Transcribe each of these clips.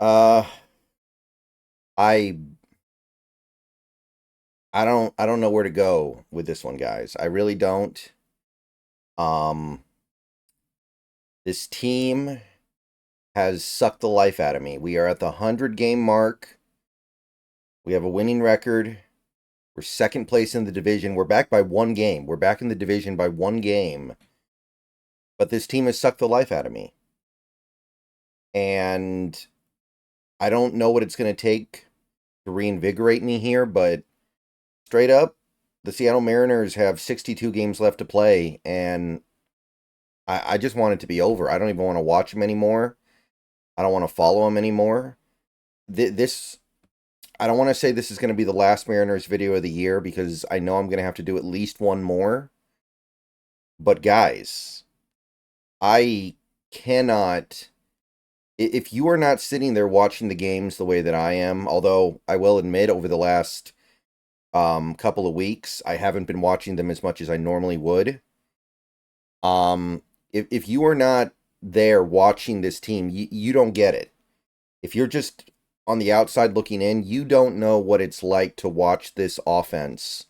Uh, I I don't know where to go with this one, guys. I really don't. Um, this team has sucked the life out of me. We are at the 100 game mark. We have a winning record. We're second place in the division. We're back by one game. We're back in the division by one game. But this team has sucked the life out of me. And I don't know what it's going to take to reinvigorate me here, but straight up, the Seattle Mariners have 62 games left to play, and I just want it to be over. I don't even want to watch them anymore. I don't want to follow them anymore. This, I don't want to say this is going to be the last Mariners video of the year because I know I'm going to have to do at least one more. But guys, I cannot. If you are not sitting there watching the games the way that I am, although I will admit over the last couple of weeks I haven't been watching them as much as I normally would. If you are not there watching this team, you don't get it. If you're just on the outside looking in, you don't know what it's like to watch this offense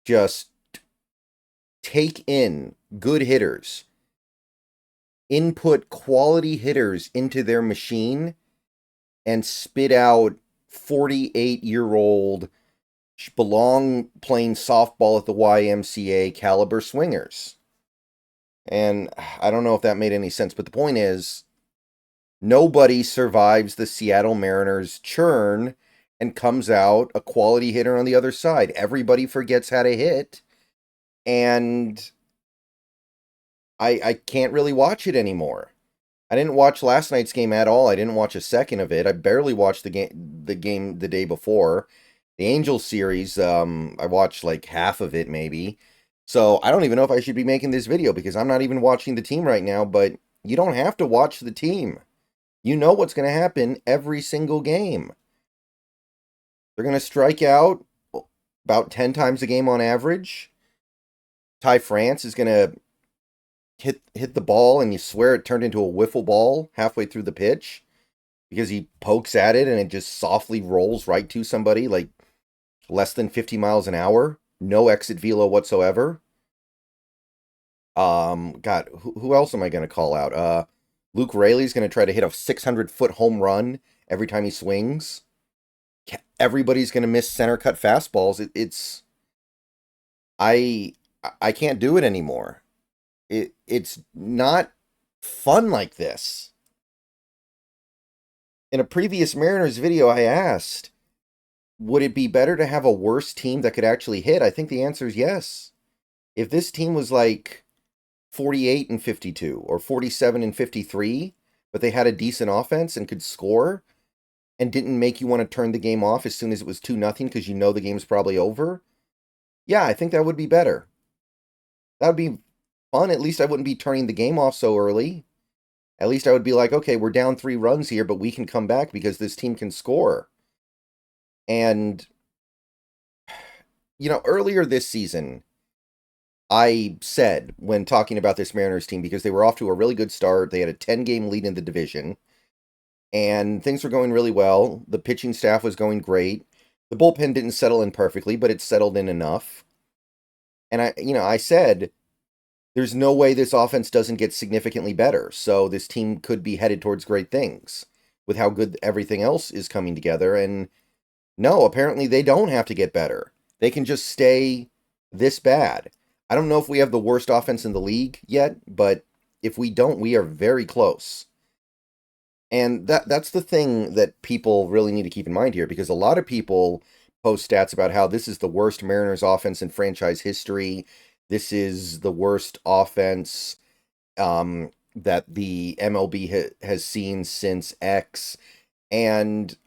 just take in good hitters, input quality hitters into their machine, and spit out 48-year-old belong playing softball at the YMCA caliber swingers. And I don't know if that made any sense, but the point is, nobody survives the Seattle Mariners churn and comes out a quality hitter on the other side. Everybody forgets how to hit, and I can't really watch it anymore. I didn't watch last night's game at all. I didn't watch a second of it. I barely watched the game the day before. The Angels series, I watched like half of it maybe. So I don't even know if I should be making this video because I'm not even watching the team right now, but you don't have to watch the team. You know what's going to happen every single game. They're going to strike out about 10 times a game on average. Ty France is going to hit the ball and you swear it turned into a wiffle ball halfway through the pitch because he pokes at it and it just softly rolls right to somebody like less than 50 miles an hour. No exit velo whatsoever. God, who else am I going to call out? Luke Raley's going to try to hit a 600-foot home run every time he swings. Everybody's going to miss center cut fastballs. I I can't do it anymore. It's not fun like this. In a previous Mariners video, I asked, would it be better to have a worse team that could actually hit? I think the answer is yes. If this team was like 48 and 52 or 47 and 53, but they had a decent offense and could score and didn't make you want to turn the game off as soon as it was 2-0 because you know the game's probably over, yeah, I think that would be better. That would be fun. At least I wouldn't be turning the game off so early. At least I would be like, okay, we're down 3 runs here, but we can come back because this team can score. And, earlier this season, I said when talking about this Mariners team, because they were off to a really good start, they had a 10-game lead in the division, and things were going really well. The pitching staff was going great. The bullpen didn't settle in perfectly, but it settled in enough. And I said, there's no way this offense doesn't get significantly better. So this team could be headed towards great things with how good everything else is coming together. And no, apparently they don't have to get better. They can just stay this bad. I don't know if we have the worst offense in the league yet, but if we don't, we are very close. And that's the thing that people really need to keep in mind here, because a lot of people post stats about how this is the worst Mariners offense in franchise history. This is the worst offense that the MLB has seen since X. And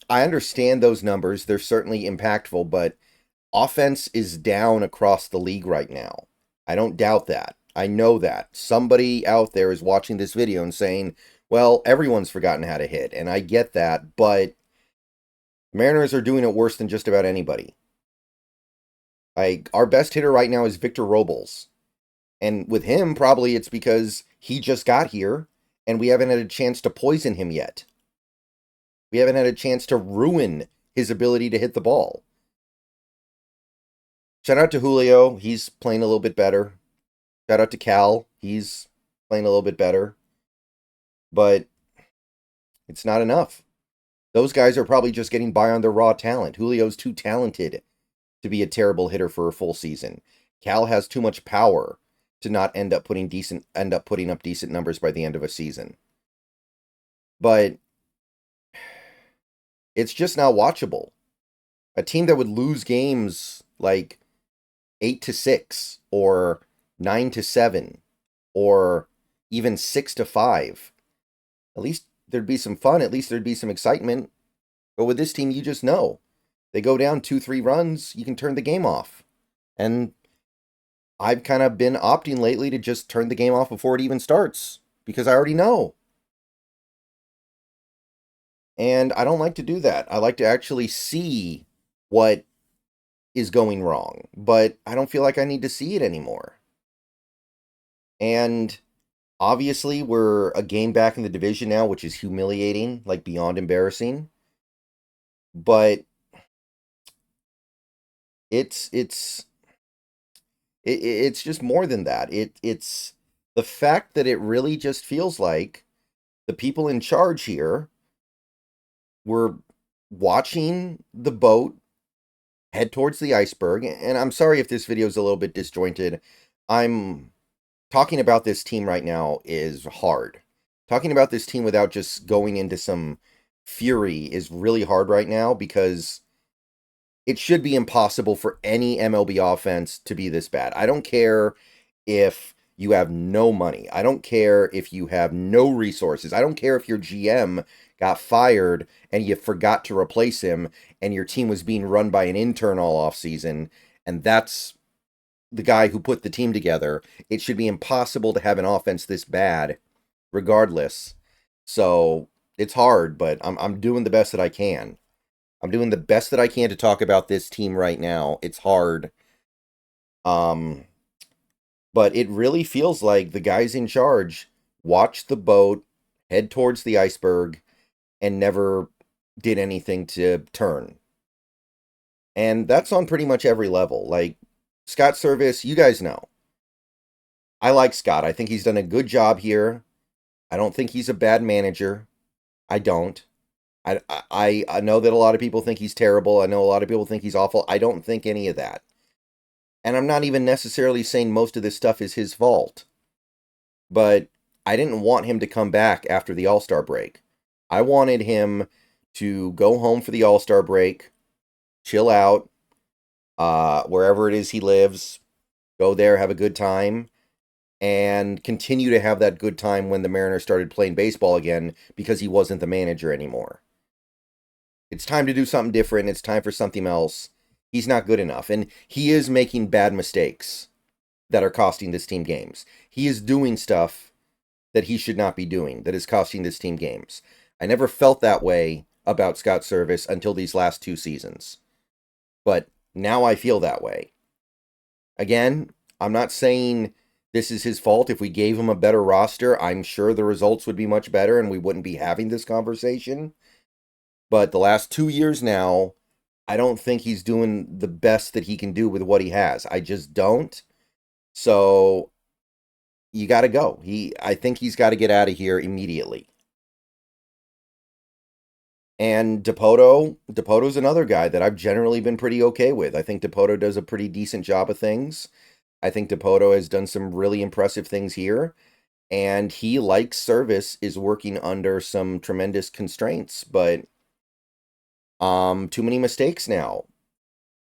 I understand those numbers. They're certainly impactful, but offense is down across the league right now. I don't doubt that. I know that. Somebody out there is watching this video and saying, well, everyone's forgotten how to hit. And I get that, but Mariners are doing it worse than just about anybody. Our best hitter right now is Victor Robles. And with him, probably it's because he just got here and we haven't had a chance to poison him yet. We haven't had a chance to ruin his ability to hit the ball. Shout out to Julio. He's playing a little bit better. Shout out to Cal. He's playing a little bit better. But it's not enough. Those guys are probably just getting by on their raw talent. Julio's too talented to be a terrible hitter for a full season. Cal has too much power to not end up putting up decent numbers by the end of a season. But it's just not watchable. A team that would lose games like 8-6 or 9-7 or even 6-5. At least there'd be some fun. At least there'd be some excitement. But with this team, you just know. They go down 2-3 runs, you can turn the game off. And I've kind of been opting lately to just turn the game off before it even starts. Because I already know. And I don't like to do that. I like to actually see what is going wrong. But I don't feel like I need to see it anymore. And obviously, we're a game back in the division now, which is humiliating, like beyond embarrassing. But it's just more than that. It's the fact that it really just feels like the people in charge here were watching the boat head towards the iceberg. And I'm sorry if this video is a little bit disjointed. I'm talking about this team right now is hard. Talking about this team without just going into some fury is really hard right now because it should be impossible for any MLB offense to be this bad. I don't care if you have no money. I don't care if you have no resources. I don't care if your GM got fired and you forgot to replace him and your team was being run by an intern all offseason and that's the guy who put the team together. It should be impossible to have an offense this bad regardless. So it's hard, but I'm doing the best that I can. I'm doing the best that I can to talk about this team right now. It's hard. But it really feels like the guys in charge watched the boat head towards the iceberg and never did anything to turn. And that's on pretty much every level. Like, Scott Service, you guys know. I like Scott. I think he's done a good job here. I don't think he's a bad manager. I don't. I know that a lot of people think he's terrible. I know a lot of people think he's awful. I don't think any of that. And I'm not even necessarily saying most of this stuff is his fault. But I didn't want him to come back after the All-Star break. I wanted him to go home for the All-Star break, chill out, wherever it is he lives, go there, have a good time, and continue to have that good time when the Mariners started playing baseball again because he wasn't the manager anymore. It's time to do something different. It's time for something else. He's not good enough. And he is making bad mistakes that are costing this team games. He is doing stuff that he should not be doing that is costing this team games. I never felt that way about Scott Service until these last 2 seasons. But now I feel that way. Again, I'm not saying this is his fault. If we gave him a better roster, I'm sure the results would be much better and we wouldn't be having this conversation. But the last 2 years now, I don't think he's doing the best that he can do with what he has. I just don't. So you got to go. I think he's got to get out of here immediately. And Depoto's another guy that I've generally been pretty okay with. I think Depoto does a pretty decent job of things. I think Depoto has done some really impressive things here. And he, like Service, is working under some tremendous constraints. But too many mistakes now.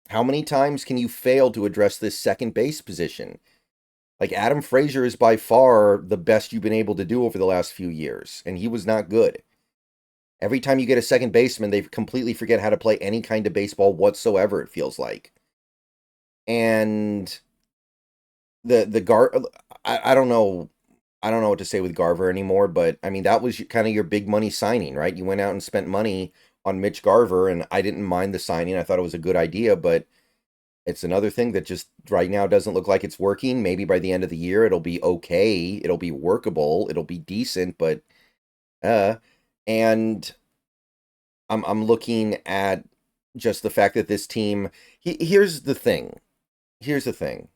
How many times can you fail to address this second base position? Like, Adam Frazier is by far the best you've been able to do over the last few years. And he was not good. Every time you get a second baseman, they completely forget how to play any kind of baseball whatsoever, it feels like. And I don't know what to say with Garver anymore, but I mean, that was kind of your big money signing, right? You went out and spent money on Mitch Garver, and I didn't mind the signing. I thought it was a good idea, but It's another thing that just right now doesn't look like it's working. Maybe by the end of the year it'll be okay. It'll be workable. It'll be decent, but uh and I'm looking at just the fact that this team here's the thing. Here's the thing.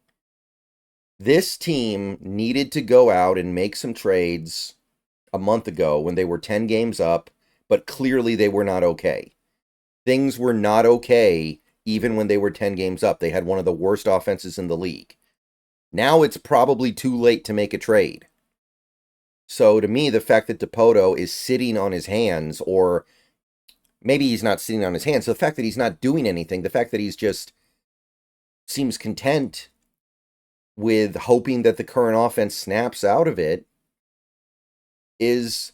This team needed to go out and make some trades a month ago when they were 10 games up, but clearly they were not okay. Things were not okay even when they were 10 games up. They had one of the worst offenses in the league. Now it's probably too late to make a trade. So to me, the fact that Dipoto is sitting on his hands, or maybe he's not sitting on his hands, the fact that he's not doing anything, the fact that he's just seems content with hoping that the current offense snaps out of it, is,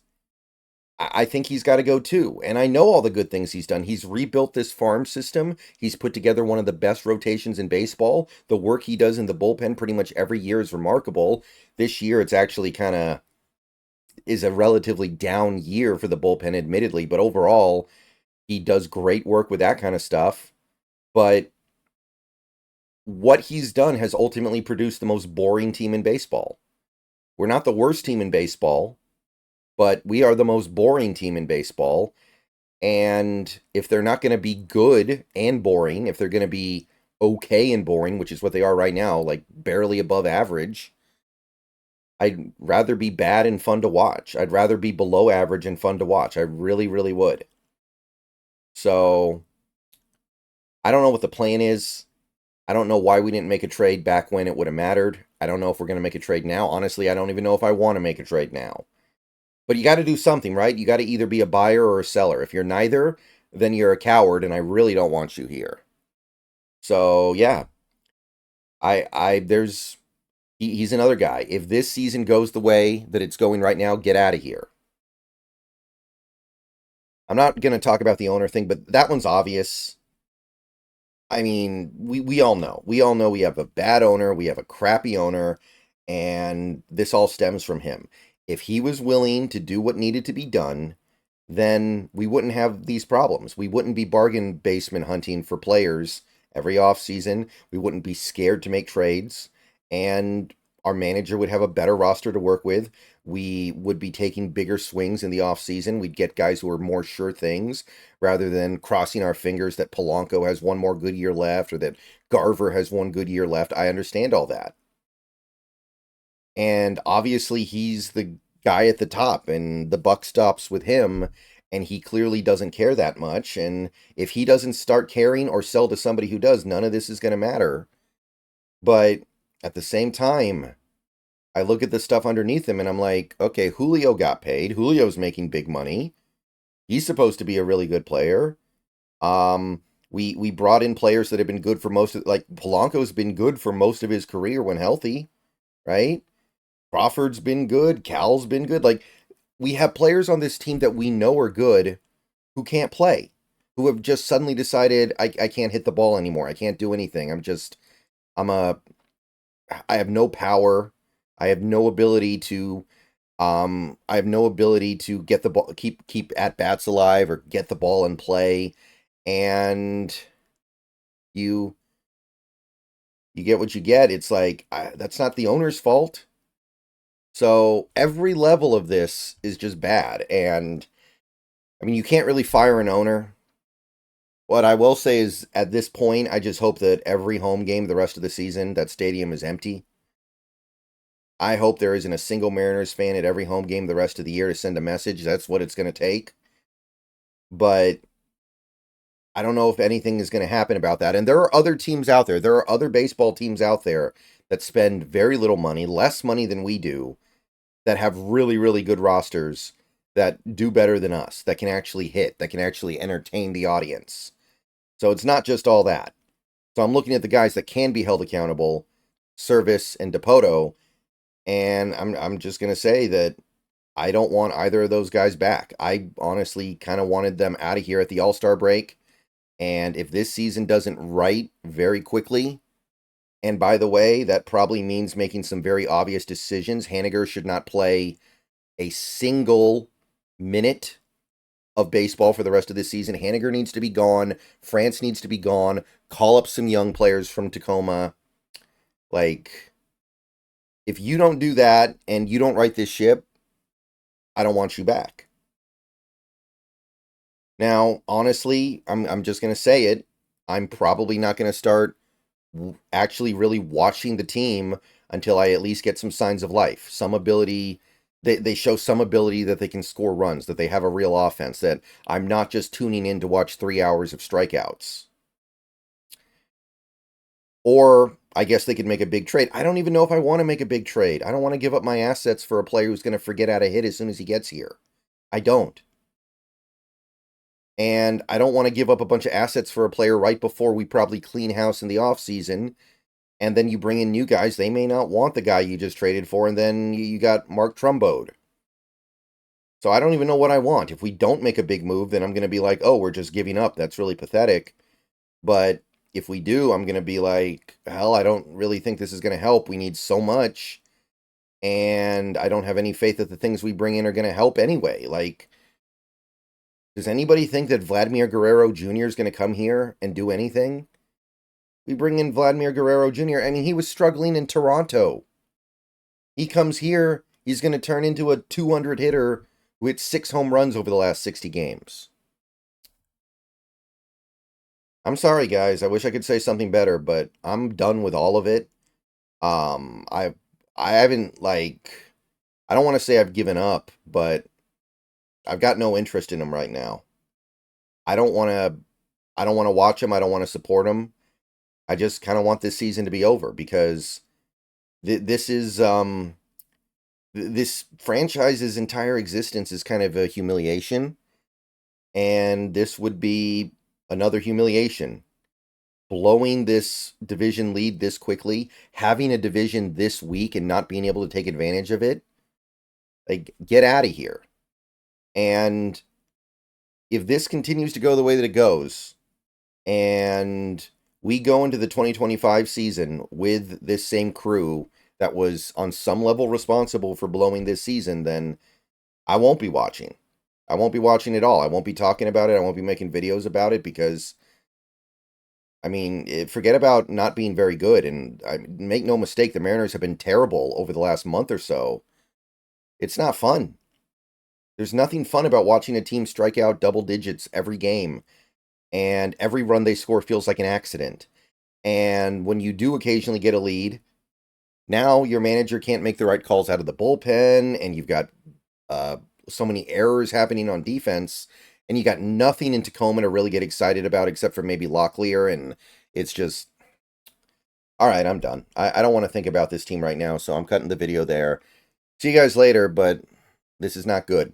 I think he's got to go too. And I know all the good things he's done. He's rebuilt this farm system. He's put together one of the best rotations in baseball. The work he does in the bullpen pretty much every year is remarkable. This year, it's actually kind of is a relatively down year for the bullpen, admittedly. But overall, he does great work with that kind of stuff. But what he's done has ultimately produced the most boring team in baseball. We're not the worst team in baseball, but we are the most boring team in baseball. And if they're not going to be good and boring, if they're going to be okay and boring, which is what they are right now, like barely above average, I'd rather be bad and fun to watch. I'd rather be below average and fun to watch. I really, really would. So I don't know what the plan is. I don't know why we didn't make a trade back when it would have mattered. I don't know if we're going to make a trade now. Honestly, I don't even know if I want to make a trade now. But you got to do something, right? You got to either be a buyer or a seller. If you're neither, then you're a coward, and I really don't want you here. So yeah, he's another guy. If this season goes the way that it's going right now, get out of here. I'm not going to talk about the owner thing, but that one's obvious. I mean, we all know. We all know we have a bad owner, we have a crappy owner, and this all stems from him. If he was willing to do what needed to be done, then we wouldn't have these problems. We wouldn't be bargain basement hunting for players every offseason. We wouldn't be scared to make trades, and our manager would have a better roster to work with. We would be taking bigger swings in the offseason. We'd get guys who are more sure things rather than crossing our fingers that Polanco has one more good year left or that Garver has one good year left. I understand all that. And obviously he's the guy at the top and the buck stops with him, and he clearly doesn't care that much. And if he doesn't start caring or sell to somebody who does, none of this is going to matter. But at the same time, I look at the stuff underneath him and I'm like, okay, Julio got paid. Julio's making big money. He's supposed to be a really good player. We brought in players that have been good for most of, like Polanco's been good for most of his career when healthy, right? Crawford's been good. Cal's been good. Like, we have players on this team that we know are good who can't play, who have just suddenly decided, I can't hit the ball anymore. I can't do anything. I have no power. I have no ability to get the ball, keep at bats alive or get the ball in play. And you get what you get. It's like, that's not the owner's fault. So every level of this is just bad. And I mean, you can't really fire an owner. What I will say is, at this point, I just hope that every home game the rest of the season, that stadium is empty. I hope there isn't a single Mariners fan at every home game the rest of the year to send a message. That's what it's going to take. But I don't know if anything is going to happen about that. And there are other teams out there. There are other baseball teams out there that spend very little money, less money than we do, that have really, really good rosters, that do better than us, that can actually hit, that can actually entertain the audience. So it's not just all that. So I'm looking at the guys that can be held accountable, Service and Dipoto, and I'm just going to say that I don't want either of those guys back. I honestly kind of wanted them out of here at the All-Star break. And if this season doesn't right very quickly, and by the way, that probably means making some very obvious decisions. Haniger should not play a single minute of baseball for the rest of this season. Haniger needs to be gone. France needs to be gone. Call up some young players from Tacoma. Like, if you don't do that and you don't right this ship, I don't want you back. Now, honestly, I'm just going to say it. I'm probably not going to start actually really watching the team until I at least get some signs of life, some ability. They show some ability that they can score runs, that they have a real offense, that I'm not just tuning in to watch 3 hours of strikeouts. Or I guess they could make a big trade. I don't even know if I want to make a big trade. I don't want to give up my assets for a player who's going to forget how to hit as soon as he gets here. I don't. And I don't want to give up a bunch of assets for a player right before we probably clean house in the offseason. And then you bring in new guys. They may not want the guy you just traded for. And then you got Mark Trumbo. So I don't even know what I want. If we don't make a big move, then I'm going to be like, oh, we're just giving up. That's really pathetic. But if we do, I'm going to be like, hell, I don't really think this is going to help. We need so much. And I don't have any faith that the things we bring in are going to help anyway. Like, does anybody think that Vladimir Guerrero Jr. is going to come here and do anything? We bring in Vladimir Guerrero Jr. I mean, he was struggling in Toronto. He comes here, he's going to turn into a 200 hitter with 6 home runs over the last 60 games. I'm sorry, guys. I wish I could say something better, but I'm done with all of it. I haven't, like, I don't want to say I've given up, but I've got no interest in him right now. I don't want to watch him. I don't want to support him. I just kind of want this season to be over because this is this franchise's entire existence is kind of a humiliation, and this would be another humiliation. Blowing this division lead this quickly, having a division this weak and not being able to take advantage of it, like, get out of here. And if this continues to go the way that it goes, and we go into the 2025 season with this same crew that was on some level responsible for blowing this season, then I won't be watching. I won't be watching at all. I won't be talking about it. I won't be making videos about it because, I mean, forget about not being very good. And make no mistake, the Mariners have been terrible over the last month or so. It's not fun. There's nothing fun about watching a team strike out double digits every game, and every run they score feels like an accident. And when you do occasionally get a lead, now your manager can't make the right calls out of the bullpen, and you've got so many errors happening on defense, and you got nothing in Tacoma to really get excited about except for maybe Locklear, and it's just, all right, I'm done. I don't want to think about this team right now, so I'm cutting the video there. See you guys later, but this is not good.